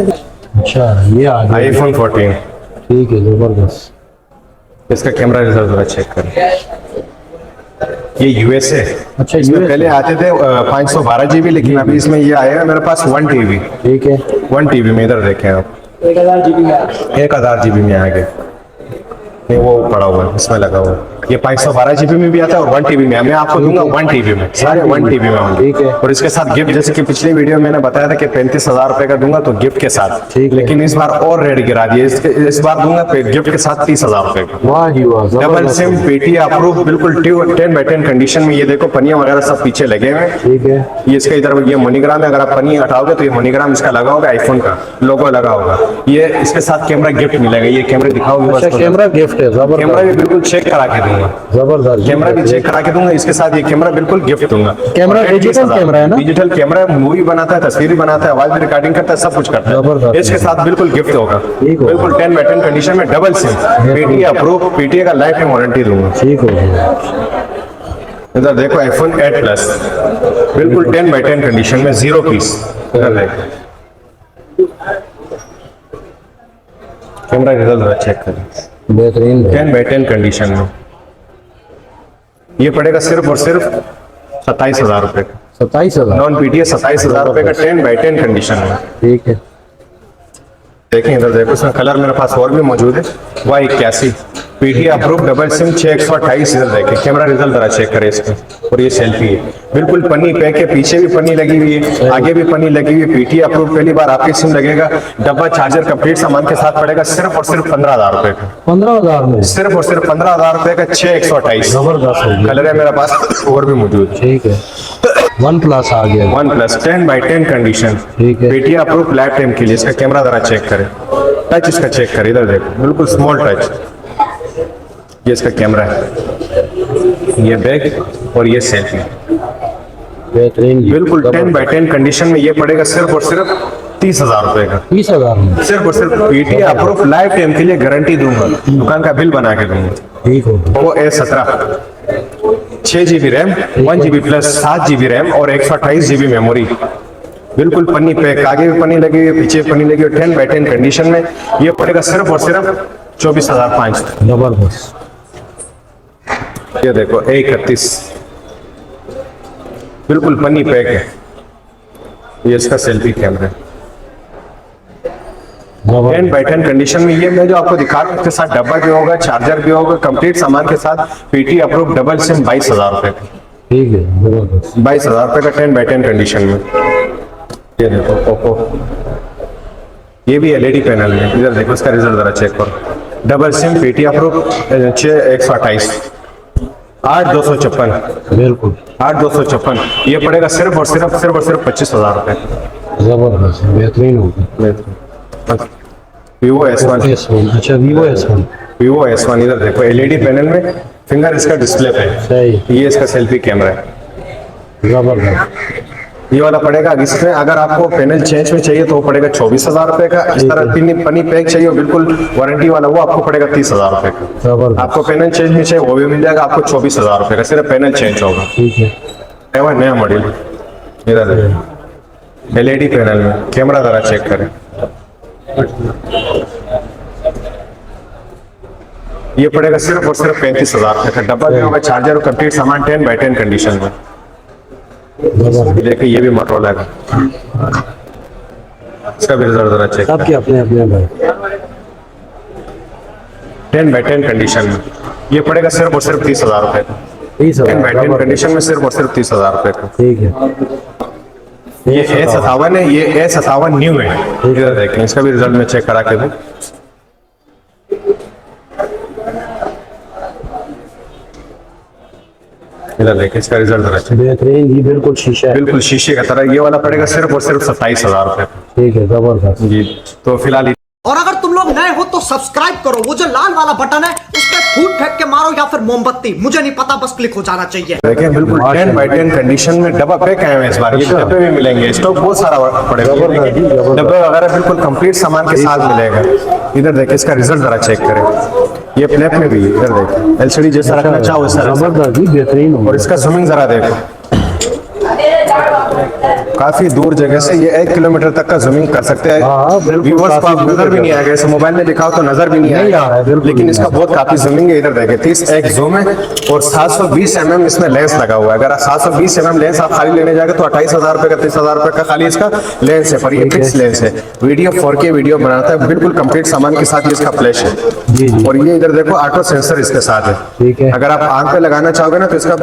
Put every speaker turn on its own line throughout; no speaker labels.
अच्छा ये आ गया
iPhone 14।
ठीक है जबरदस्त।
इसका कैमरा रिजल्ट जरा चेक करें। ये यूएस है।
अच्छा
इसमें
US
पहले आते थे 512 GB, लेकिन अभी इसमें ये आएगा मेरे पास 1 TB।
ठीक है
1 TB में इधर देखें आप, 1000 GB में आ गया। नहीं वो पड़ा हुआ है, इसमें लगा हुआ है। ये 512 GB में भी आता है और 1 TB में। मैं आपको दूंगा 1 TB में, सारे 1 TB में होंगे।
ठीक है।
और इसके साथ गिफ्ट, जैसे कि पिछली वीडियो में मैंने बताया था कि 35,000 रुपए का दूंगा तो गिफ्ट के साथ,
ठीक है।
लेकिन इस बार और रेट गिरा दिए। इस बार दूंगा गिफ्ट के साथ 30,000 रुपए का।
वाह जी वाह
डबल
जबरदस्त।
सिम पेटी अप्रूव, बिल्कुल 10x10 कंडीशन में। ये देखो पनिया वगैरह सब पीछे लगे हुए हैं।
ठीक है
ये इसका इधर ये मोनीग्राम है, अगर आप पन्नी हटाओगे तो ये मोनीग्राम इसका लगा होगा, आईफोन का लोगो लगा होगा। ये इसके साथ कैमरा गिफ्ट मिलेगा। ये कैमरा दिखाओगे बस।
अच्छा कैमरा गिफ्ट है
कैमरा
जबरदस्त
भी बिल्कुल चेक करा के दूंगा।
जबरदस्त।
कैमरा भी चेक करा के दूंगा। इसके साथ ये कैमरा बिल्कुल गिफ्ट दूंगा।
कैमरा
और
डिजिटल कैमरा है ना?
डिजिटल कैमरा, मूवी बनाता है, तस्वीर बनाता है, आवाज भी रिकॉर्डिंग करता है, सब कुछ करता
जबरदस्त।
है। इसके साथ बिल्कुल गिफ्ट होगा,
ठीक होगा।
बिल्कुल 10x10 कंडीशन में, डबल सिम पेटी अप्रूव, पेटी का लाइफ टाइम वारंटी दूंगा।
ठीक हो गया।
इधर देखो iPhone 8 प्लस, बिल्कुल 10x10 कंडीशन में, 0 पीस। इधर देखो कैमरा रिजल्ट चेक करें,
बेहतरीन है।
10x10 कंडीशन में। ये पड़ेगा सिर्फ और सिर्फ 27,000 रुपए का।
27,000
नॉन पीटीए 27,000 रुपए का 10x10 कंडीशन में।
ठीक है
देखें इधर देखो, इसमें कलर मेरे पास और भी मौजूद है। Y81 PT approve double SIM 6128। इधर देखें कैमरा रिजल्ट जरा चेक करें इसका। और ये सेल्फी है, बिल्कुल पन्नी पैक है, पीछे भी पन्नी लगी हुई है, आगे भी पन्नी लगी हुई है। पीटी अप्रूव, पहली बार आपकी सिम लगेगा। डब्बा चार्जर कंप्लीट सामान के साथ पड़ेगा सिर्फ और सिर्फ 15,000 रुपए का।
15,000 में
सिर्फ और सिर्फ 15,000 रुपए का 6128।
जबरदस्त हो गया।
कलर है मेरे पास और भी मौजूद है।
ठीक है वन प्लस आ गया।
1+ 10x10 कंडीशन,
ठीक है।
पेटी अप्रूव लाइफ टाइम के लिए। इसका कैमरा जरा चेक करें, टच इसका चेक करें। इधर देखो बिल्कुल स्मॉल टच। ये इसका कैमरा है, ये बैक और ये सेल्फी,
बेहतरीन जी।
बिल्कुल 10x10 कंडीशन में। ये पड़ेगा सिर्फ और सिर्फ 30,000 रुपए का।
30,000 में
सिर्फ और सिर्फ पीटी अप्रूव लाइफ टाइम के लिए, गारंटी दूंगा, दुकान का बिल बना के दूंगा।
ठीक हो गया।
वो A17 6 GB RAM, 1 GB plus 7 GB RAM और 128 GB मेमोरी। बिल्कुल पन्नी पैक, आगे भी पन्नी लगी हुई है, पीछे पन्नी लगी हुई, 10x10 कंडीशन में। ये पड़ेगा सिर्फ और सिर्फ 24,500।
जबरदस्त।
ये देखो A31 बिल्कुल पन्नी पैक है। ये इसका सेल्फी कैमरा है, 10x10 कंडीशन में। ये मैं जो आपको दिखा रहा हूं, इसके साथ डब्बा भी होगा, चार्जर भी होगा, कंप्लीट सामान के साथ। पीटी अप्रूव डबल सिम 22,000 रुपए का।
ठीक है जबरदस्त।
22,000 रुपए का 10x10 कंडीशन में। ये देखो ओप्पो, ये भी LED पैनल में। इधर देखो इसका रिजल्ट जरा चेक करो। डबल सिम पेटी अप्रूव 6128, 8256,
बिल्कुल
8256। ये पड़ेगा सिर्फ और सिर्फ 25,000 रुपए।
जबरदस्त बेहतरीन हो गया।
Vivo S1,
S1 अच्छा Vivo S1
Vivo S1। इधर देखो LED पैनल में, फिंगर इसका डिस्प्ले पे है।
सही
ये इसका सेल्फी कैमरा है।
जबरदस्त।
ये वाला पड़ेगा, इसमें अगर आपको पैनल चेंज में चाहिए तो वो पड़ेगा 24,000 रुपए का। इस तरह पन्नी पैक चाहिए बिल्कुल वारंटी वाला, वो आपको पड़ेगा 30,000 रुपए का।
जबरदस्त।
आपको पैनल चेंज में चाहिए वो भी मिल जाएगा आपको 24,000 रुपए का, सिर्फ पैनल चेंज होगा।
ठीक है
है वो नया मॉडल। इधर LED पैनल में कैमरा जरा चेक करें। ये पड़ेगा सिर्फ और सिर्फ 35,000 रुपए का। डब्बा भी होगा, चार्जर और कंप्लीट सामान 10x10 कंडीशन में।
जबरदस्त।
देखिए ये भी मोटरोला का, इसका भी रिजल्ट जरा चेक।
सबके अपने अपने भाई
10x10 कंडीशन में। ये पड़ेगा सिर्फ और सिर्फ 30,000 रुपए का।
30,000
10x10 कंडीशन में सिर्फ और सिर्फ 30,000 रुपए का।
ठीक है
ये A57 है, ये A57 न्यू है। इधर देखें, इसका भी रिजल्ट मैं चेक करा के दूं। इधर देखें इसका रिजल्ट जरा चेक।
बेहतरीन जी बिल्कुल शीशा है।
बिल्कुल शीशे का तरह। ये वाला पड़ेगा सिर्फ और सिर्फ 27,000 रुपए का।
ठीक है जबरदस्त।
जी तो फिलहाल
और अगर तुम लोग नए हो तो सब्सक्राइब करो, वो जो लाल वाला बटन है उस पर फूट फेंक के मारो या फिर मोमबत्ती, मुझे नहीं पता, बस क्लिक हो जाना चाहिए।
देखें बिल्कुल 10x10 कंडीशन में। डब्बा पैक आए हैं इस बार, ये डब्बे भी मिलेंगे, स्टॉक बहुत सारा पड़ेगा। डब्बे वगैरह बिल्कुल कंप्लीट सामान के साथ मिलेगा। इधर देखिए इसका रिजल्ट जरा चेक करें। ये फ्लैप में भी, इधर देखिए LCD जैसा रखना चाहो वैसा।
जबरदस्त जी बेहतरीन हो
और इसका जूमिंग जरा देखो, काफी दूर जगह से ये 1 किलोमीटर तक का जूमिंग कर सकते हैं।
हाँ, बिल्कुल,
व्यूअर्स को
काफी
नजर भी नहीं आएगा, इसे मोबाइल में दिखाओ तो नजर भी नहीं
नहीं आ रहा है,
आएगा,
बिल्कुल
लेकिन
नहीं
इसका बहुत काफी जूमिंग है। इधर देखिए 30x जूम है और 720 mm इसमें लेंस लगा हुआ है। अगर 720 mm लेंस आप खाली लेने जाएगा तो 28,000 रुपए का 30,000 रुपए का खाली इसका लेंस है, पर ये फिक्स लेंस है। वीडियो 4K वीडियो बनाता है, बिल्कुल कंप्लीट सामान के साथ इसका फ्लैश है।
जी जी।
और ये इधर देखो ऑटो सेंसर इसके साथ है।
ठीक है।
अगर आप आंख पे लगाना चाहोगे ना तो इसका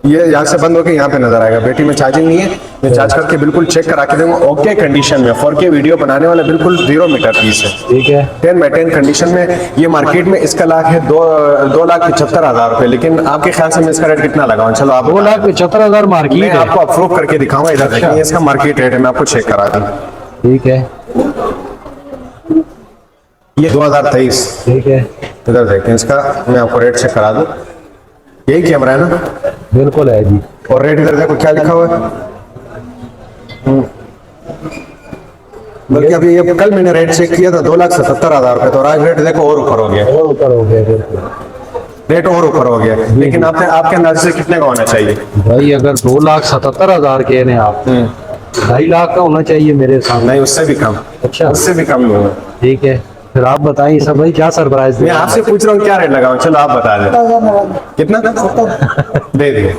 ये यहाँ से बंद होकर यहाँ पे नजर आएगा। बैटरी में चार्जिंग नहीं है, मैं चार्ज करके बिल्कुल चेक करा के दूंगा। ओके कंडीशन में 4K वीडियो बनाने वाला बिल्कुल 0 मीटर पीस है।
ठीक है।
10x10 कंडीशन में ये मार्केट में इसका लाख है 2,75,000 रुपए, लेकिन आपके ख्याल से मैं इसका रेट कितना लगाऊं? चलो आप
2,75,000 मार्केट
मैं
है।
आपको अप्रूव करके दिखाऊंगा। इधर देखिए ये इसका मार्केट रेट है, मैं आपको चेक करा दूं।
ठीक है।
ये 2023।
ठीक है।
इधर देखिए इसका मैं आपको रेट चेक करा दूं। यही कैमरा है ना?
बिल्कुल है जी।
और रेट इधर देखो क्या लिखा हुआ है। बल्कि अभी ये कल मैंने रेट चेक किया था 2,77,000 रुपए, तो आज रेट देखो और ऊपर हो गया।
और ऊपर हो गया बिल्कुल।
रेट और ऊपर हो गया, लेकिन आपके अंदाजे से कितने का होना चाहिए?
भाई अगर 2,77,000 कह रहे हैं आप, 2.5 लाख का होना चाहिए मेरे सामने।
नहीं, उससे भी कम।
अच्छा।
उससे भी कम लूंगा।
ठीक है, फिर आप बताइए सब भाई क्या सरप्राइज
मैं आपसे पूछ रहा हूँ क्या रेट लगाऊं? चलो आप बता दें कितना दे दिए।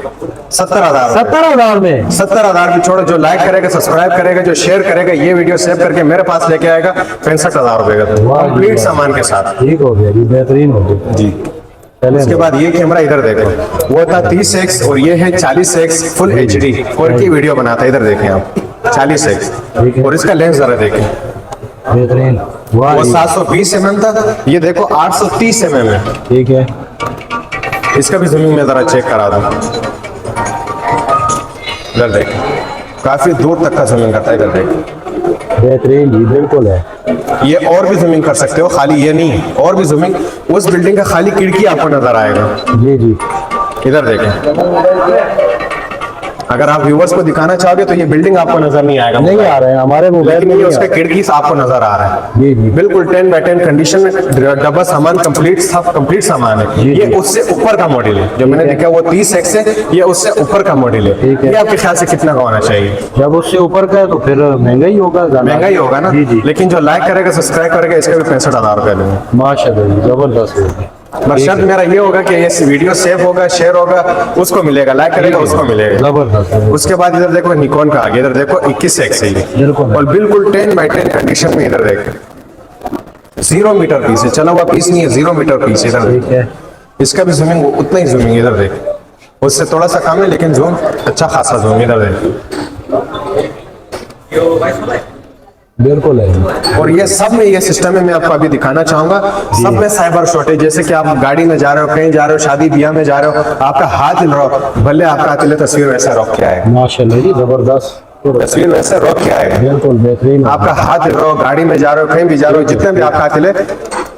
70,000।
70,000 में
70,000 भी छोड़ो, जो लाइक करेगा, सब्सक्राइब करेगा, जो शेयर करेगा, ये वीडियो सेव करके मेरे पास लेके आएगा 65,000 रुपए का
वाह,
कंप्लीट सामान के साथ।
ठीक हो गया जी, बेहतरीन हो गया।
जी।
चले
उसके बाद ये कैमरा इधर देखो, वो था 30x और ये है 40x full HD 4K video बनाता है। इधर देखें आप 40x,
ठीक है।
और इसका लेंस जरा देखें,
बेहतरीन। वाह
वो
जी।
720 mm था, ये देखो 830 mm है।
ठीक है।
इसका भी जूमिंग में जरा चेक करा दूं। इधर देखें काफी दूर तक का जूमिंग करता है। इधर देखें
बेहतरीन जी, बिल्कुल है।
ये और भी जूमिंग कर सकते हो, खाली ये नहीं, और भी जूमिंग। उस बिल्डिंग का खाली खिड़की आपको नजर आएगा।
जी जी।
इधर देखें, अगर आप व्यूवर्स को दिखाना चाहोगे तो ये बिल्डिंग आपको नजर नहीं आएगा,
नहीं आ रहे हैं हमारे मोबाइल
लेकिन
में,
ये
नहीं
उसका
आ रहा।
खिड़की से आपको नजर आ रहा है।
जी जी।
बिल्कुल 10x10 कंडीशन में, डब्बा सामान कंप्लीट, सब कंप्लीट सामान है।
जी,
ये
जी।
उससे ऊपर का मॉडल है, जो मैंने देखा वो 30x है, ये उससे ऊपर का मॉडल है।
ठीक है।
ये आपके ख्याल से कितना का होना चाहिए?
जब उससे ऊपर का है तो फिर महंगा ही होगा, ज्यादा।
महंगा ही होगा ना?
जी जी।
लेकिन जो लाइक करेगा, सब्सक्राइब करेगा, इसका भी 65,000 रुपए लूंगा।
माशाल्लाह जी, जबरदस्त हो गया।
बस शर्त मेरा ये होगा कि ये वीडियो सेव होगा, शेयर होगा, उसको मिलेगा, लाइक करेगा उसको मिलेगा।
जबरदस्त।
उसके बाद इधर देखो निकॉन का आगे, इधर देखो 21x है ये,
बिल्कुल।
और बिल्कुल 10x10 कंडीशन में। इधर देखो 0 मीटर पीस है, चला हुआ पीस नहीं है, 0 मीटर पीस है। इधर
ठीक है।
इसका भी जूमिंग उतना ही जूमिंग इधर देखो, उससे थोड़ा सा कम है, लेकिन जूम अच्छा खासा जूम। इधर देखो,
बिल्कुल है।
और ये सब में ये सिस्टम है, मैं आपको अभी दिखाना चाहूंगा। सब में साइबर शॉट है, जैसे कि आप गाड़ी में जा रहे हो, कहीं जा रहे हो, शादी ब्याह में जा रहे हो, आपका हाथ हिल रहा हो, भले आपका हाथ हिले, तस्वीर वैसा रोक के आएगा।
माशाल्लाह जी, जबरदस्त।
तस्वीर वैसे रोक के आएगा।
बिल्कुल बेहतरीन।
आपका हाथ हिल रहा हो, गाड़ी में जा रहे हो, कहीं भी जा रहे हो, जितने भी आपका हाथ हिले,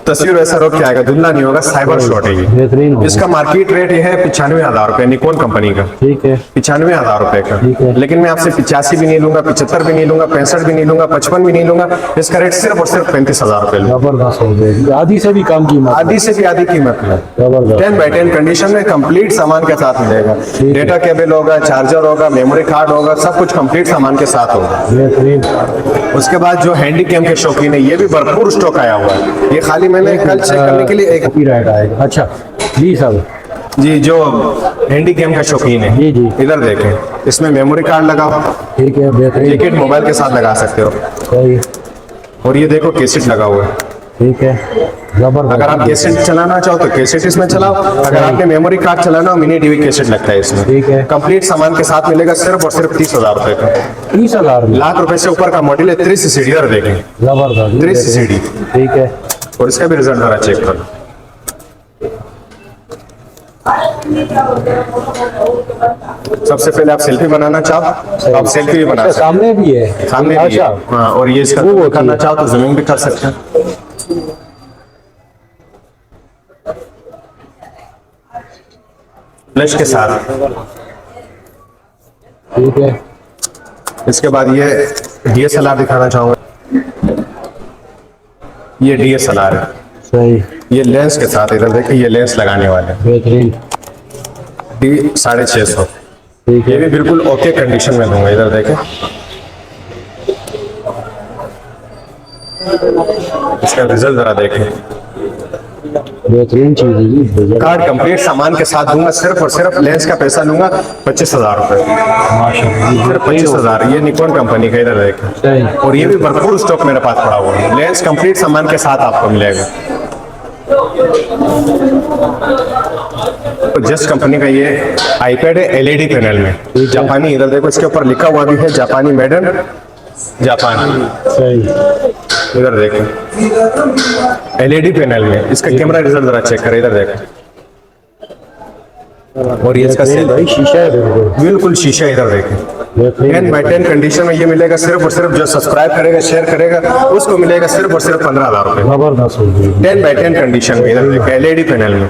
तस्वीर वैसा रोक के आएगा, धुंधला नहीं होगा। साइबर शॉट है ये।
बेहतरीन हो।
इसका मार्केट रेट ये है 95,000 रुपए, निकॉन कंपनी का।
ठीक है।
95,000 रुपए
ठीक
का।
है।
लेकिन मैं आपसे 85 भी नहीं लूंगा, 75 भी नहीं लूंगा, 65 भी नहीं लूंगा, 55 भी नहीं लूंगा। इसका रेट सिर्फ और सिर्फ 35,000 रुपए लूंगा।
जबरदस्त हो गया, आधी से भी कम कीमत।
आधी से भी आधी कीमत में
जबरदस्त।
10x10 कंडीशन में कंप्लीट सामान के साथ मिलेगा।
ठीक है।
डेटा केबल होगा, चार्जर होगा, मेमोरी कार्ड होगा, सब कुछ कंप्लीट सामान के साथ होगा।
बेहतरीन।
उसके बाद जो हैंडी कैम के शौकीन है, ये भी भरपूर स्टॉक आया हुआ है। ये खाली मैंने कल चेक करने के लिए एक
कॉपीराइट आएगा। अच्छा जी साहब।
जी, जो हैंडी कैम का शौकीन है,
जी, जी।
इधर देखें, इसमें मेमोरी कार्ड लगा हुआ,
ठीक है, बेहतरीन।
टिकट मोबाइल के साथ लगा सकते हो।
सही।
और ये देखो कैसेट लगा हुआ है।
ठीक है, जबरदस्त।
अगर आप कैसेट चलाना चाहो तो कैसेट इसमें चलाओ, अगर आपने मेमोरी कार्ड चलाना हो, मिनी डीवी कैसेट लगता है इसमें।
ठीक है।
कंप्लीट सामान के साथ मिलेगा सिर्फ और सिर्फ 30,000 रुपए का।
30,000 में।
लाख रुपए से ऊपर का मॉडल है। 3 सीडी इधर देखें,
जबरदस्त।
3 सीडी।
ठीक है।
और इसका भी रिजल्ट जरा चेक करो। सबसे पहले आप सेल्फी बनाना चाहो तो आप सेल्फी भी बना
अच्छा,
सकते
सामने भी है।
हैं, सामने भी है।
अच्छा।
हाँ, और ये इसका
वो
zoom
होती
करना
है।
चाहो तो जूमिंग भी कर सकते हैं। फ्लैश के साथ।
ठीक है।
इसके बाद ये DSLR दिखाना चाहूंगा। ये DSLR है,
सही।
ये लेंस के साथ। इधर देखिए, ये लेंस लगाने वाले
बेहतरीन।
D 650।
ठीक
ये
है।
भी बिल्कुल ओके कंडीशन में दूंगा, इधर देखें। इसका रिजल्ट जरा देखें।
बेहतरीन चीज है जी, रिजल्ट
कार्ड कंप्लीट सामान के साथ दूंगा, सिर्फ और सिर्फ लेंस का पैसा लूंगा 25,000 रुपए,
माशाल्लाह।
सिर्फ 25,000। ये निकॉन कंपनी का, इधर देखें।
सही।
और ये भी भरपूर स्टॉक मेरे पास पड़ा हुआ है, लेंस कंप्लीट सामान के साथ आपको मिलेगा। जस्ट कंपनी का ये आईपैड है एलईडी पैनल में, जापानी। इधर देखो, इसके ऊपर लिखा हुआ भी है जापानी, मेड इन जापान।
सही।
इधर देखें, एलईडी पैनल में। इसका कैमरा रिजल्ट जरा चेक करें, इधर देखें। और ये इसका सेल,
भाई शीशा है बिल्कुल।
बिल्कुल शीशा, इधर देखें। 10/10 कंडीशन में ये मिलेगा। सिर्फ और सिर्फ जो सब्सक्राइब करेगा, शेयर करेगा, उसको मिलेगा सिर्फ और सिर्फ 15,000 रुपए,
जबरदस्त हो गई।
10/10 कंडीशन में। इधर देखें, एलईडी पैनल में।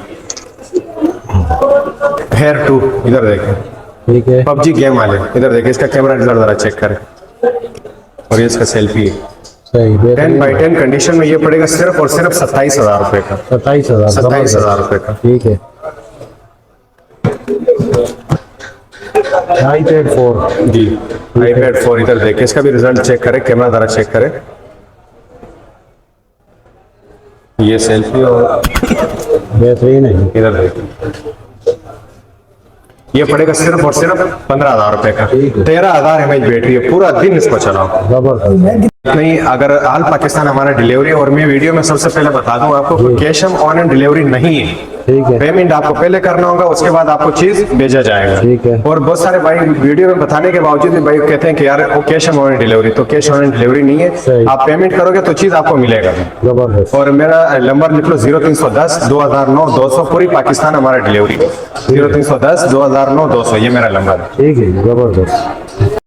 हेयर 2, इधर देखें।
ठीक है।
पबजी गेम वाले, इधर देखें। इसका कैमरा रिजल्ट जरा चेक करें। और ये इसका सेल्फी,
सही।
10/10 कंडीशन में ये पड़ेगा सिर्फ और सिर्फ 27,000 रुपए का।
27,000।
27,000 रुपए का।
ठीक है। iPad 4
जी, iPad 4, इधर देखिए। इसका भी रिजल्ट चेक करें, कैमरा जरा चेक करें। ये सेल्फी, और
बेहतरीन है।
इधर देखिए। ये पड़ेगा सिर्फ और सिर्फ 15,000 रुपए का। 13,000 mAh बैटरी है, पूरा दिन इसको चलाओ।
जबरदस्त।
नहीं, अगर ऑल पाकिस्तान हमारा डिलीवरी, और मैं वीडियो में सबसे पहले बता दूं आपको कि कैश ऑन एंड डिलीवरी नहीं है।
ठीक है।
पेमेंट आपको पहले करना होगा, उसके बाद आपको चीज भेजा जाएगा।
ठीक है।
और बहुत सारे भाई वीडियो में बताने के बावजूद भी भाई कहते हैं कि यार वो कैश ऑन एंड डिलीवरी, तो कैश ऑन एंड डिलीवरी नहीं
सही।
है। आप पेमेंट करोगे तो चीज आपको मिलेगा।
जबरदस्त।
और मेरा नंबर लिख लो, 0310 2009 200, पूरी पाकिस्तान हमारा डिलीवरी। 0310 2009 200, ये मेरा नंबर है।
ठीक है, जबरदस्त।